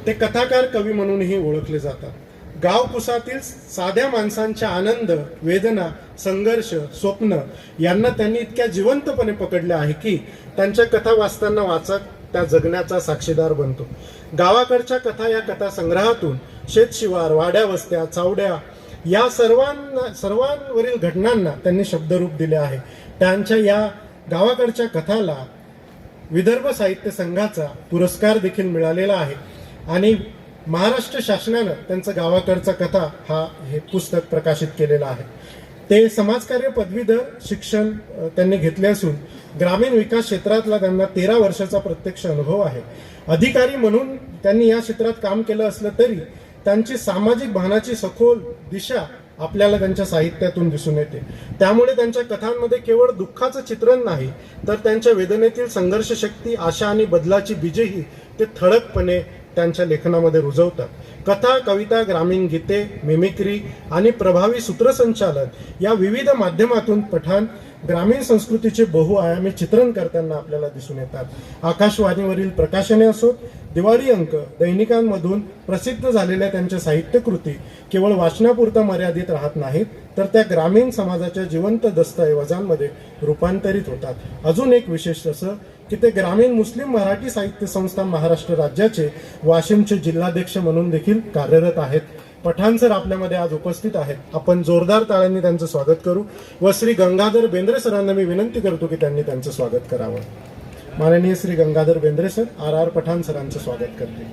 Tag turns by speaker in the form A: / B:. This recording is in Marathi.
A: ते कथाकार कवी म्हणूनही ओळखले जातात. गावकुसातील साध्या माणसांच्या आनंद, वेदना, संघर्ष, स्वप्न यांना त्यांनी इतक्या जिवंतपणे पकडले आहे की त्यांच्या कथा वाचताना वाचक त्या जगण्याचा साक्षीदार बनतो. गावाकडच्या कथा या कथा संग्रहातून शेतशिवार, वाड्या वस्त्या, चावड्या या सर्वांवरील घटनांना त्यांनी शब्दरूप दिले आहे. त्यांच्या या गावाकडच्या कथाला विदर्भ साहित्य संघाचा पुरस्कार देखील मिळालेला आहे आणि महाराष्ट्र शासनानं त्यांचं गावाकडचा कथा हे पुस्तक प्रकाशित केलेलं आहे. ते समाजकार्य पदवीधर शिक्षण त्यांनी घेतले असून ग्रामीण विकास क्षेत्रातला त्यांना 13 वर्षाचा प्रत्यक्ष अनुभव आहे. अधिकारी म्हणून त्यांनी या क्षेत्रात काम केलं असलं तरी त्यांची सामाजिक भावनाची सखोल दिशा आपल्याला त्यांच्या साहित्यातून दिसून येते. त्यामुळे त्यांच्या कथांमध्ये केवळ दुःखाचं चित्रण नाही तर त्यांच्या वेदनेतील संघर्ष शक्ती, आशा आणि बदलाची बीजेही ते ठळकपणे त्यांच्या लेखनामध्ये रुजवतात. कथा, कविता, ग्रामीण गीते, मिमिक्री आणि प्रभावी सूत्रसंचालन या विविध माध्यमातून पठाण ग्रामीण संस्कृतीचे बहुआयामी चित्रण करताना आपल्याला दिसून येतात. आकाशवाणीवरील प्रकाशने असोत, दिवाळी अंक, दैनिकांमधून प्रसिद्ध झालेल्या त्यांच्या साहित्यकृती केवळ वाचनापुरता मर्यादित राहत नाहीत तर त्या ग्रामीण समाजाच्या जिवंत दस्तऐवजांमध्ये रूपांतरित होतात. अजून एक विशेष असं की ते ग्रामीण मुस्लिम मराठी साहित्य संस्था महाराष्ट्र राज्याचे वाशिमचे जिल्हाध्यक्ष म्हणून देखील कार्यरत आहेत. पठाण सर आपल्यामध्ये आज उपस्थित आहेत. आपण जोरदार टाळ्यांनी त्यांचं स्वागत करू व श्री गंगाधर बेंद्रे सरांना मी विनंती करतो की त्यांनी त्यांचं स्वागत करावं. माननीय श्री गंगाधर बेंद्रे सर आर पठाण सरांचं स्वागत करते.